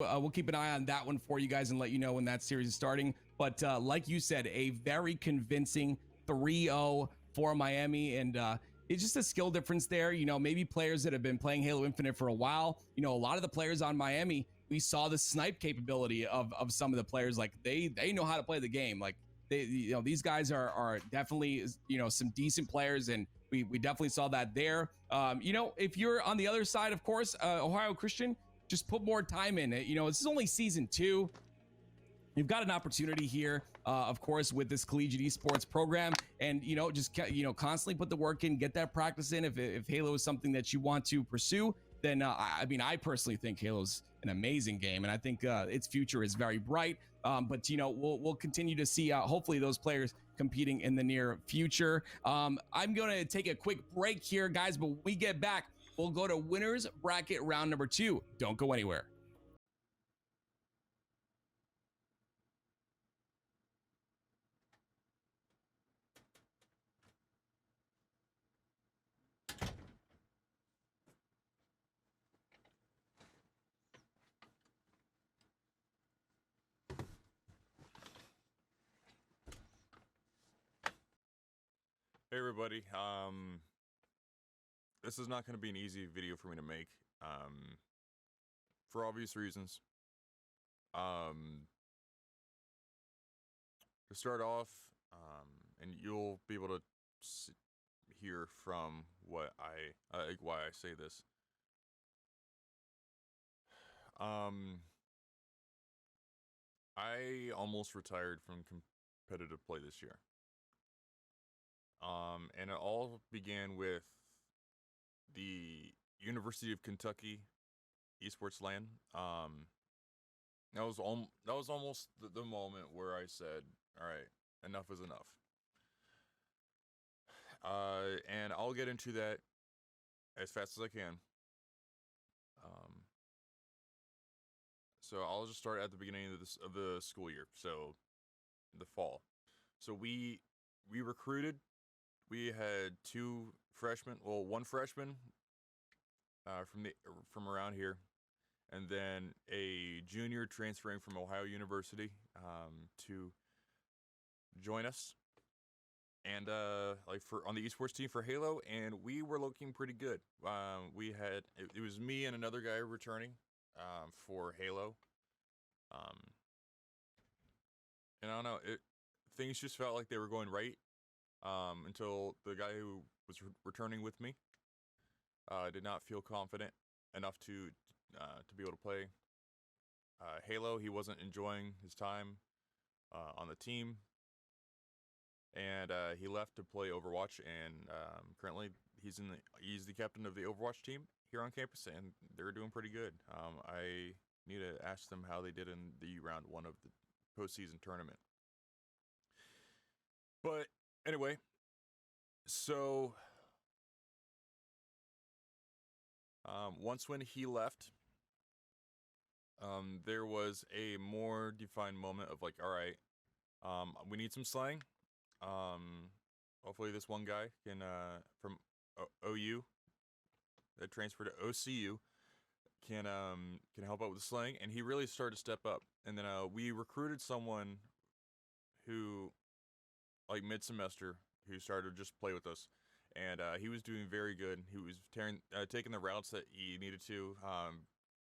We'll keep an eye on that one for you guys and let you know when that series is starting. But like you said, a very convincing 3-0 for Miami, and it's just a skill difference there. You know, maybe players that have been playing Halo Infinite for a while, you know, a lot of the players on Miami, we saw the snipe capability of some of the players. Like they know how to play the game. Like they, you know, these guys are definitely, you know, some decent players, and we definitely saw that there. You know, if you're on the other side, of course, Ohio Christian, just put more time in it. You know, this is only season 2. You've got an opportunity here, of course, with this collegiate esports program, and you know, just constantly put the work in, get that practice in. If Halo is something that you want to pursue, then I mean, I personally think Halo's an amazing game, and I think its future is very bright. But you know, we'll continue to see hopefully those players competing in the near future. I'm going to take a quick break here, guys, but when we get back, we'll go to winners bracket round number 2. Don't go anywhere. Hey everybody, this is not going to be an easy video for me to make, for obvious reasons. To start off, and you'll be able to hear from what why I say this. I almost retired from competitive play this year. And it all began with the University of Kentucky esports LAN. That was almost the moment where I said, "All right, enough is enough." And I'll get into that as fast as I can. So I'll just start at the beginning of the school year, so the fall. So we recruited. We had 2 freshmen, well, 1 freshman from around here, and then a junior transferring from Ohio University to join us, and like on the esports team for Halo, and we were looking pretty good. We had it was me and another guy returning for Halo, and I don't know, things just felt like they were going right until the guy who was returning with me did not feel confident enough to be able to play Halo. He wasn't enjoying his time on the team, and he left to play Overwatch. And currently, he's the captain of the Overwatch team here on campus, and they're doing pretty good. I need to ask them how they did in the round 1 of the postseason tournament. But anyway, so once when he left, there was a more defined moment of like, all right, we need some slang. Hopefully this one guy can from OU that transferred to OCU can help out with the slang, and he really started to step up. And then we recruited someone who, like mid-semester, who started to just play with us, and he was doing very good. He was taking the routes that he needed to.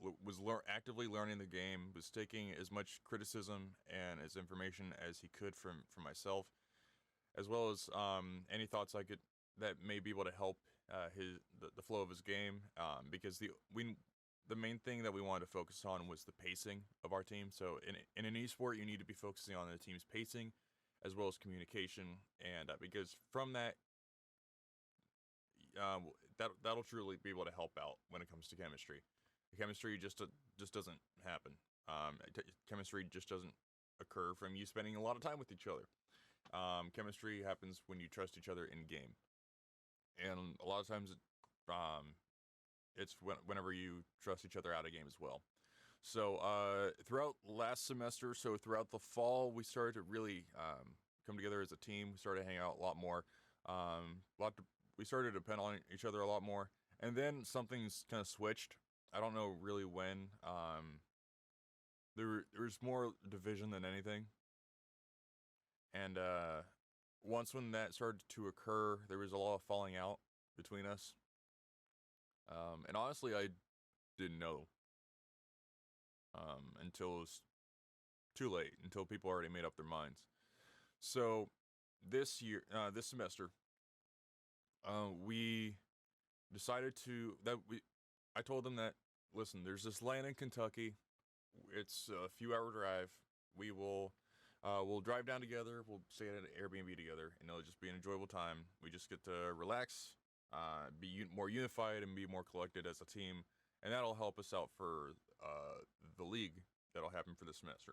Was actively learning the game. Was taking as much criticism and as information as he could from myself, as well as any thoughts I could that may be able to help the flow of his game. Because the main thing that we wanted to focus on was the pacing of our team. So in an esport, you need to be focusing on the team's pacing as well as communication, and because from that, that'll truly be able to help out when it comes to chemistry. Chemistry just doesn't happen. Chemistry just doesn't occur from you spending a lot of time with each other. Chemistry happens when you trust each other in game, and a lot of times, it's whenever you trust each other out of game as well. So throughout last semester, so throughout the fall, we started to really come together as a team. We started to hang out a lot more. We started to depend on each other a lot more. And then something's kind of switched. I don't know really when. there's more division than anything. And once when that started to occur, there was a lot of falling out between us. And honestly, I didn't know until it was too late, until people already made up their minds. So this year, this semester, we decided I told them that, listen, there's this land in Kentucky. It's a few hour drive. We'll drive down together. We'll stay at an Airbnb together, and it'll just be an enjoyable time. We just get to relax, be more unified, and be more collected as a team, and that'll help us out for the league that'll happen for this semester.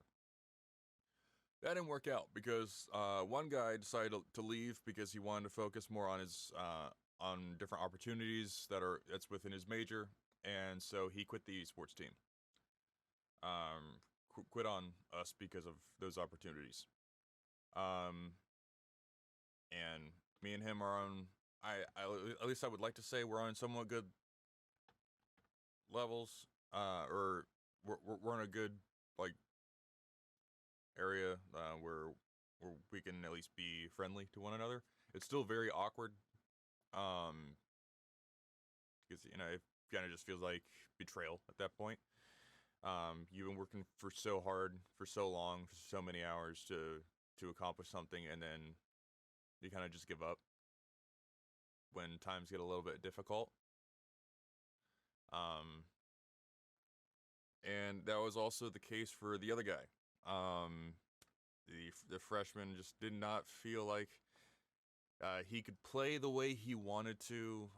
That didn't work out because one guy decided to leave because he wanted to focus more on his on different opportunities that's within his major, and so he quit the esports team. Quit on us because of those opportunities. And me and him are on. At least I would like to say we're on somewhat good levels. Or we're in a good like area where we can at least be friendly to one another. It's still very awkward. Because it kind of just feels like betrayal at that point. You've been working for so hard, for so long, for so many hours to accomplish something, and then you kind of just give up when times get a little bit difficult. And that was also the case for the other guy. The freshman just did not feel like he could play the way he wanted to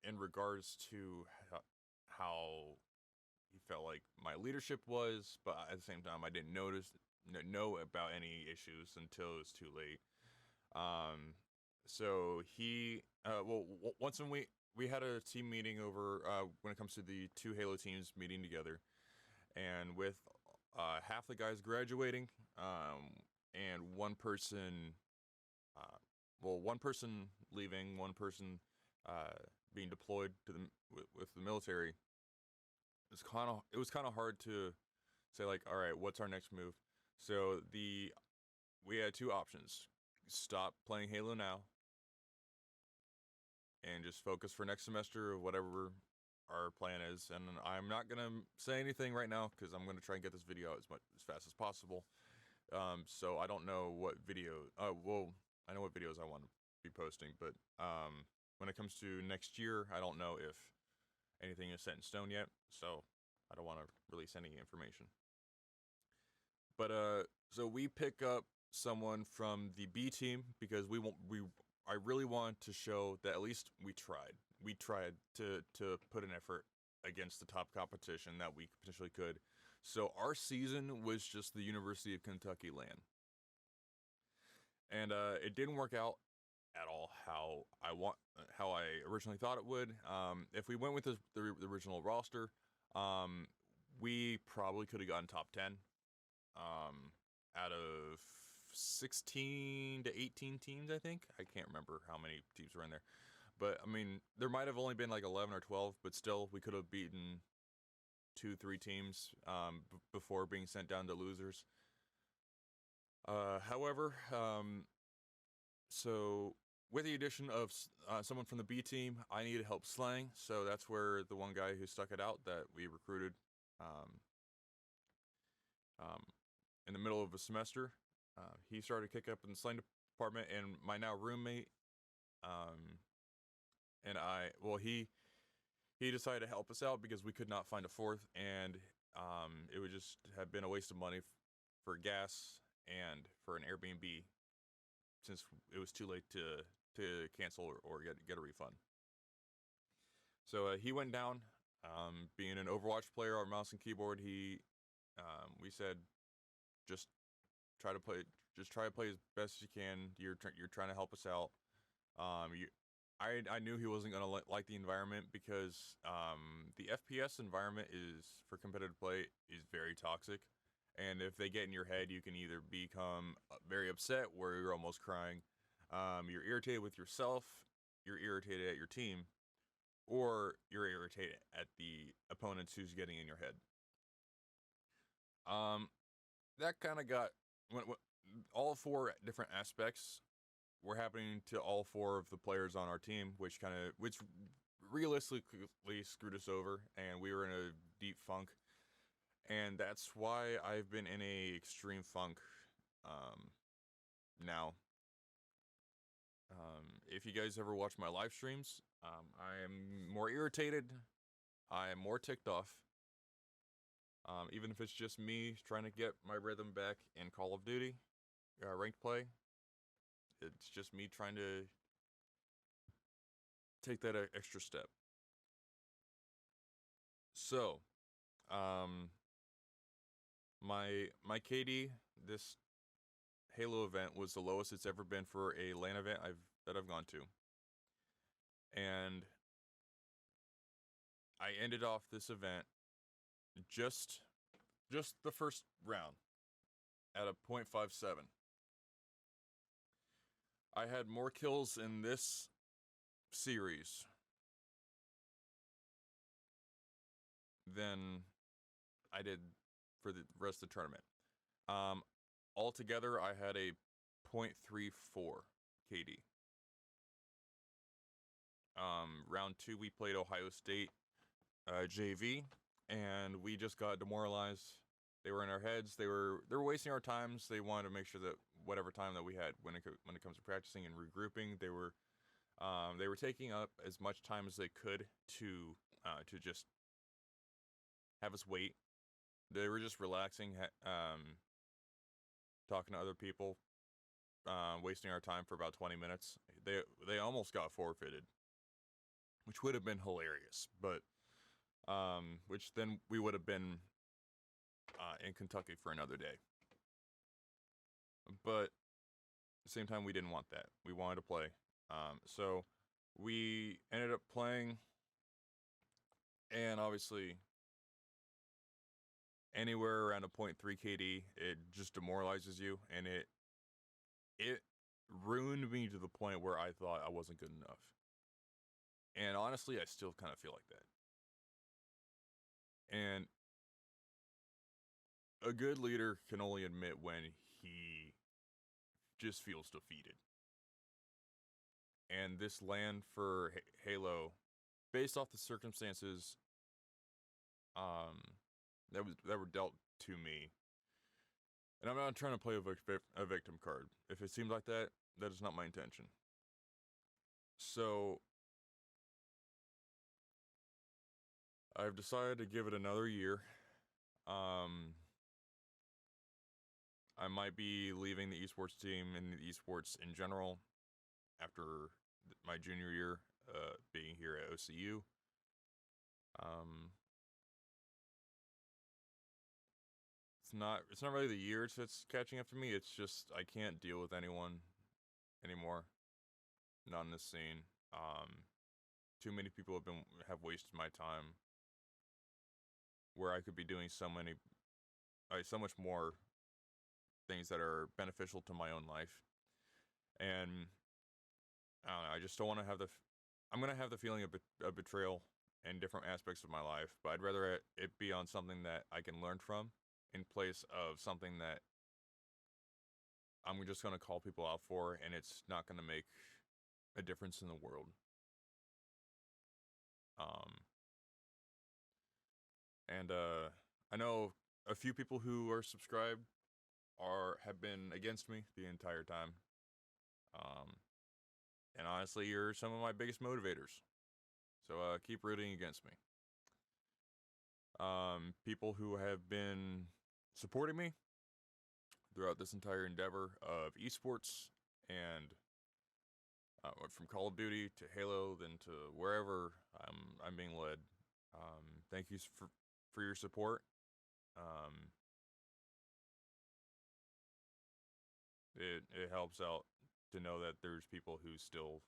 in regards to how he felt like my leadership was, but at the same time, I didn't know about any issues until it was too late. So he, once when we had a team meeting over when it comes to the two Halo teams meeting together, and with half the guys graduating, and one person leaving, one person being deployed to with the military. It was kind of hard to say, like, all right, what's our next move? So we had two options: stop playing Halo now and just focus for next semester or whatever our plan is. And I'm not gonna say anything right now because I'm gonna try and get this video out as fast as possible. So I don't know what video. Well, I know what videos I want to be posting, but when it comes to next year, I don't know if anything is set in stone yet, so I don't want to release any information. But so we pick up someone from the B team because I really want to show that at least we tried. We tried to put an effort against the top competition that we potentially could. So our season was just the University of Kentucky land. And it didn't work out at all how I originally thought it would. If we went with the original roster, we probably could have gotten top 10 out of 16 to 18 teams, I think. I can't remember how many teams were in there. But, I mean, there might have only been like 11 or 12, but still, we could have beaten 2-3 teams before being sent down to losers. However, so with the addition of someone from the B team, I needed help slaying, so that's where the one guy who stuck it out that we recruited in the middle of a semester, he started to kick up in the slaying department, and my now roommate, and he decided to help us out because we could not find a fourth, and it would just have been a waste of money for gas and for an Airbnb, since it was too late to cancel or get a refund. So he went down. Being an Overwatch player on mouse and keyboard, we said, just try to play as best as you can. You're trying to help us out. I knew he wasn't gonna like the environment because the FPS environment for competitive play is very toxic. And if they get in your head, you can either become very upset, where you're almost crying, you're irritated with yourself, you're irritated at your team, or you're irritated at the opponents who's getting in your head. That kind of got when all four different aspects were happening to all four of the players on our team, which realistically screwed us over, and we were in a deep funk. And that's why I've been in a extreme funk now. If you guys ever watch my live streams, I am more irritated. I am more ticked off. Even if it's just me trying to get my rhythm back in Call of Duty, ranked play. It's just me trying to take that extra step. So, my KD this Halo event was the lowest it's ever been for a LAN event that I've gone to, and I ended off this event just the first round at a .57. I had more kills in this series than I did for the rest of the tournament. Altogether, I had a .34 KD. Round 2, we played Ohio State JV, and we just got demoralized. They were in our heads. They were wasting our times. They wanted to make sure that whatever time that we had when it comes to practicing and regrouping, they were taking up as much time as they could to just have us wait. They were just relaxing, talking to other people, wasting our time for about 20 minutes. They almost got forfeited, which would have been hilarious, but which then we would have been in Kentucky for another day. But at the same time, we didn't want that. We wanted to play. So we ended up playing, and obviously anywhere around a .3 KD, it just demoralizes you, and it ruined me to the point where I thought I wasn't good enough. And honestly, I still kind of feel like that. And a good leader can only admit when he just feels defeated. And this LAN for Halo, based off the circumstances that were dealt to me, and I'm not trying to play a victim card. If it seems like that, that is not my intention. So I've decided to give it another year. I might be leaving the esports team and the esports in general after my junior year, being here at OCU. It's not really the years that's catching up to me. It's just I can't deal with anyone anymore. Not in this scene. Too many people have wasted my time where I could be doing so much more things that are beneficial to my own life. And I don't know, I just don't want to have I'm going to have the feeling of betrayal in different aspects of my life, but I'd rather it be on something that I can learn from in place of something that I'm just going to call people out for, and it's not going to make a difference in the world. And I know a few people who are subscribed have been against me the entire time. And honestly, you're some of my biggest motivators. So keep rooting against me. People who have been supporting me throughout this entire endeavor of esports, and from Call of Duty to Halo, then to wherever I'm being led. Thank you for your support. It helps out to know that there's people who still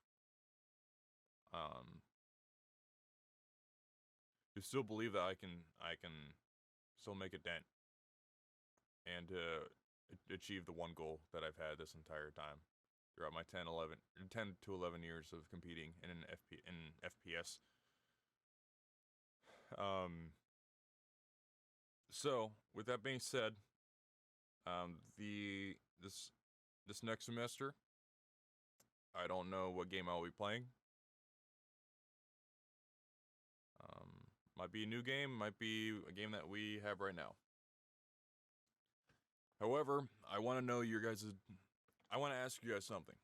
believe that I can still make a dent and achieve the one goal that I've had this entire time throughout my 10 to 11 years of competing in FPS. So, with that being said, the this next semester, I don't know what game I'll be playing. Might be a new game, might be a game that we have right now. However, I want to know your guys' I want to ask you guys something.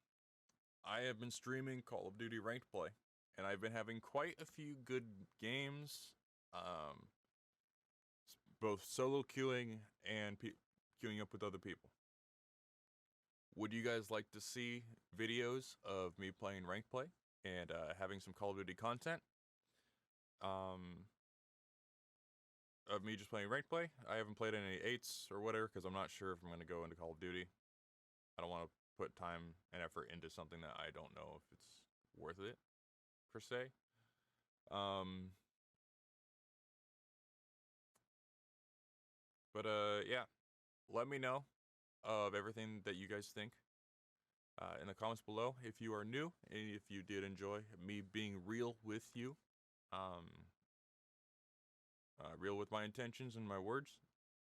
I have been streaming Call of Duty Ranked Play, and I've been having quite a few good games, both solo queuing and queuing up with other people. Would you guys like to see videos of me playing Ranked Play and having some Call of Duty content? Of me just playing Ranked Play. I haven't played any 8s or whatever because I'm not sure if I'm going to go into Call of Duty. I don't want to put time and effort into something that I don't know if it's worth it, per se. Yeah, let me know of everything that you guys think in the comments below. If you are new and if you did enjoy me being real with you, real with my intentions and my words,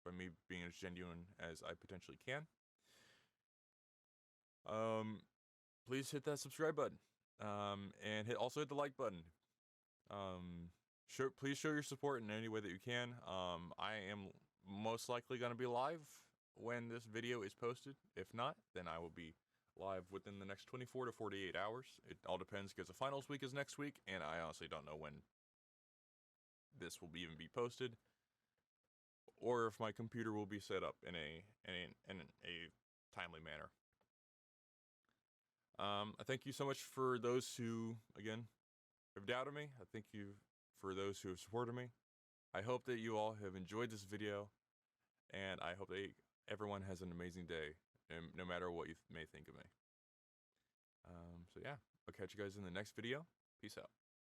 by me being as genuine as I potentially can. Please hit that subscribe button, and also hit the like button. Please show your support in any way that you can. I am most likely going to be live when this video is posted. If not, then I will be live within the next 24 to 48 hours. It all depends because the finals week is next week, and I honestly don't know when this will even be posted, or if my computer will be set up in a timely manner. I thank you so much for those who, again, have doubted me. I thank you for those who have supported me. I hope that you all have enjoyed this video, and I hope that everyone has an amazing day, no matter what you may think of me. So yeah, I'll catch you guys in the next video. Peace out.